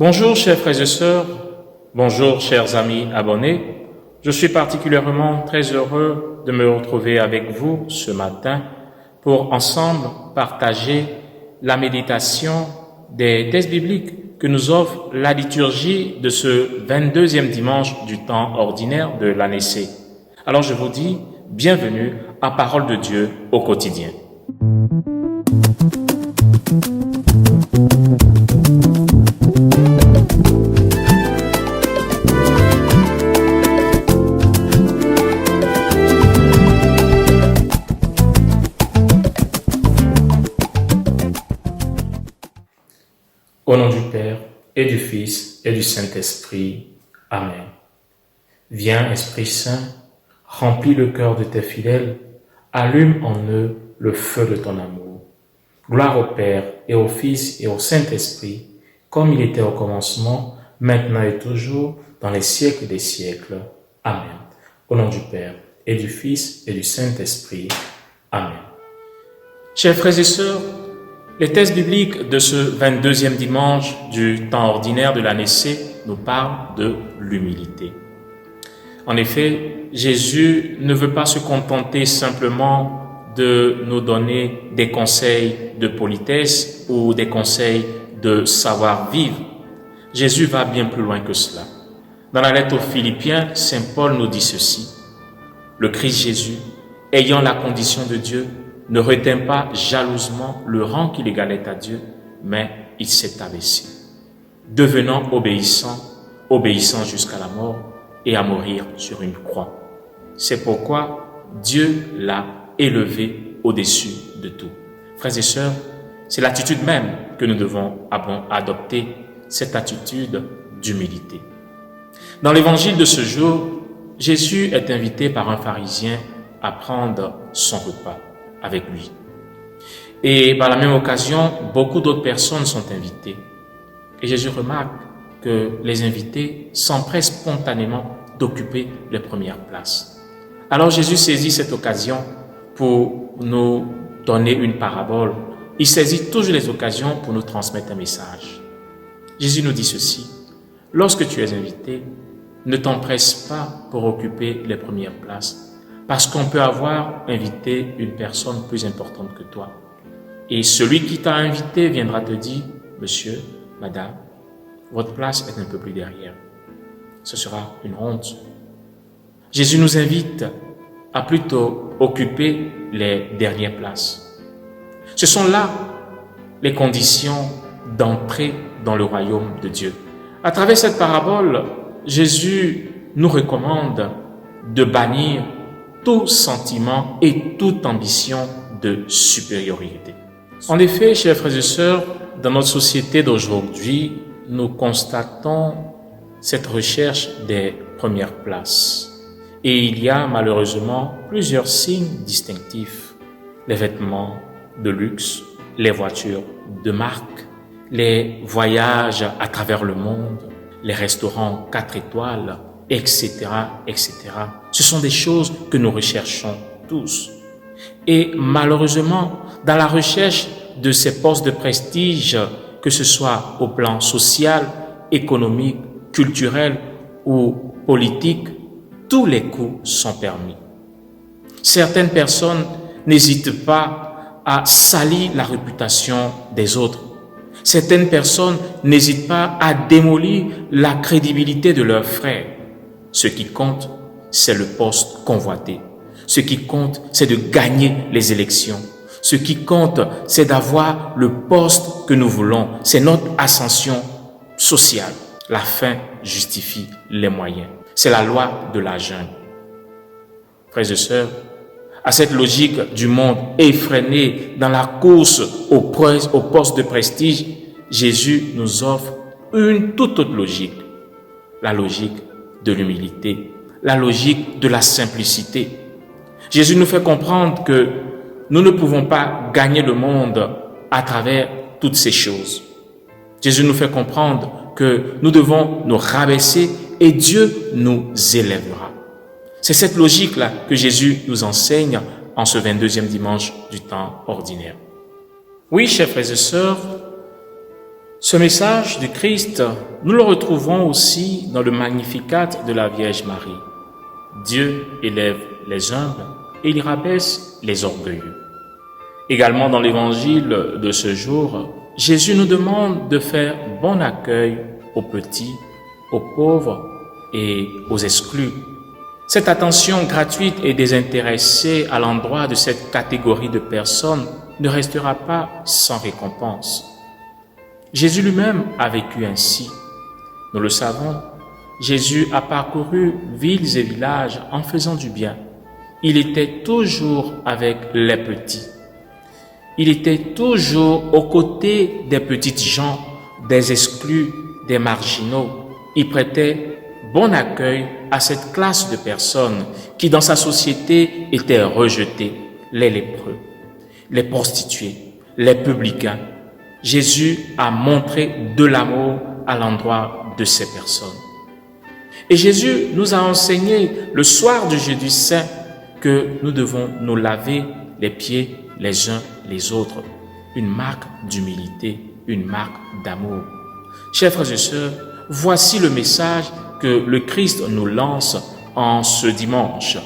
Bonjour chers frères et sœurs, bonjour chers amis abonnés. Je suis particulièrement très heureux de me retrouver avec vous ce matin pour ensemble partager la méditation des textes bibliques que nous offre la liturgie de ce 22e dimanche du temps ordinaire de l'année C. Alors je vous dis bienvenue à Parole de Dieu au quotidien. Au nom du Père, et du Fils, et du Saint-Esprit. Amen. Viens, Esprit Saint, remplis le cœur de tes fidèles, allume en eux le feu de ton amour. Gloire au Père, et au Fils, et au Saint-Esprit, comme il était au commencement, maintenant et toujours, dans les siècles des siècles. Amen. Au nom du Père, et du Fils, et du Saint-Esprit. Amen. Chers frères et sœurs, les textes bibliques de ce 22e dimanche du temps ordinaire de l'année C nous parlent de l'humilité. En effet, Jésus ne veut pas se contenter simplement de nous donner des conseils de politesse ou des conseils de savoir-vivre. Jésus va bien plus loin que cela. Dans la lettre aux Philippiens, Saint Paul nous dit ceci: « Le Christ Jésus, ayant la condition de Dieu, ne retint pas jalousement le rang qu'il égalait à Dieu, mais il s'est abaissé, devenant obéissant jusqu'à la mort et à mourir sur une croix. C'est pourquoi Dieu l'a élevé au-dessus de tout. » Frères et sœurs, c'est l'attitude même que nous devons adopter, cette attitude d'humilité. Dans l'évangile de ce jour, Jésus est invité par un pharisien à prendre son repas avec lui. Et par la même occasion, beaucoup d'autres personnes sont invitées. Et Jésus remarque que les invités s'empressent spontanément d'occuper les premières places. Alors Jésus saisit cette occasion pour nous donner une parabole. Il saisit toujours les occasions pour nous transmettre un message. Jésus nous dit ceci: « Lorsque tu es invité, ne t'empresse pas pour occuper les premières places, parce qu'on peut avoir invité une personne plus importante que toi. Et celui qui t'a invité viendra te dire: « Monsieur, madame, votre place est un peu plus derrière. » Ce sera une honte. Jésus nous invite à plutôt occuper les dernières places. Ce sont là les conditions d'entrer dans le royaume de Dieu. À travers cette parabole, Jésus nous recommande de bannir tout sentiment et toute ambition de supériorité. En effet, chers frères et sœurs, dans notre société d'aujourd'hui, nous constatons cette recherche des premières places. Et il y a malheureusement plusieurs signes distinctifs: les vêtements de luxe, les voitures de marque, les voyages à travers le monde, les restaurants 4 étoiles, etc., etc. Ce sont des choses que nous recherchons tous. Et malheureusement, dans la recherche de ces postes de prestige, que ce soit au plan social, économique, culturel ou politique, tous les coups sont permis. Certaines personnes n'hésitent pas à salir la réputation des autres. Certaines personnes n'hésitent pas à démolir la crédibilité de leurs frères. Ce qui compte, c'est le poste convoité. Ce qui compte, c'est de gagner les élections. Ce qui compte, c'est d'avoir le poste que nous voulons. C'est notre ascension sociale. La fin justifie les moyens. C'est la loi de la jungle. Frères et sœurs, à cette logique du monde effréné dans la course au poste de prestige, Jésus nous offre une toute autre logique. La logique de l'humilité, la logique de la simplicité. Jésus nous fait comprendre que nous ne pouvons pas gagner le monde à travers toutes ces choses. Jésus nous fait comprendre que nous devons nous rabaisser et Dieu nous élèvera. C'est cette logique-là que Jésus nous enseigne en ce 22e dimanche du temps ordinaire. Oui, chers frères et sœurs, Ce message du Christ, nous le retrouvons aussi dans le Magnificat de la Vierge Marie. Dieu élève les humbles et il rabaisse les orgueilleux. Également dans l'évangile de ce jour, Jésus nous demande de faire bon accueil aux petits, aux pauvres et aux exclus. Cette attention gratuite et désintéressée à l'endroit de cette catégorie de personnes ne restera pas sans récompense. Jésus lui-même a vécu ainsi. Nous le savons, Jésus a parcouru villes et villages en faisant du bien. Il était toujours avec les petits. Il était toujours aux côtés des petites gens, des exclus, des marginaux. Il prêtait bon accueil à cette classe de personnes qui, dans sa société, étaient rejetées, les lépreux, les prostituées, les publicains. Jésus a montré de l'amour à l'endroit de ces personnes. Et Jésus nous a enseigné le soir du jeudi saint que nous devons nous laver les pieds les uns les autres. Une marque d'humilité, une marque d'amour. Chers frères et sœurs, voici le message que le Christ nous lance en ce dimanche.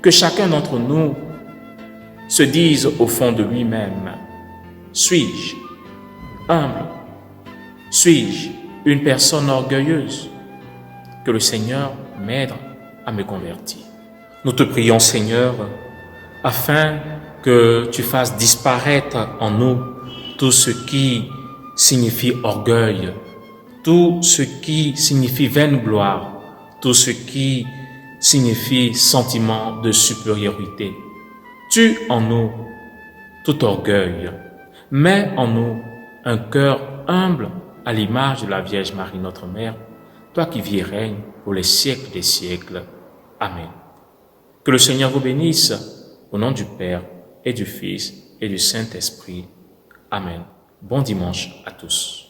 Que chacun d'entre nous se dise au fond de lui-même, suis-je humble? Suis-je une personne orgueilleuse? Que le Seigneur m'aide à me convertir. Nous te prions, Seigneur, afin que tu fasses disparaître en nous tout ce qui signifie orgueil, tout ce qui signifie vaine gloire, tout ce qui signifie sentiment de supériorité. Tue en nous tout orgueil, mets en nous un cœur humble à l'image de la Vierge Marie, notre Mère, toi qui vis et règnes pour les siècles des siècles. Amen. Que le Seigneur vous bénisse, au nom du Père et du Fils et du Saint-Esprit. Amen. Bon dimanche à tous.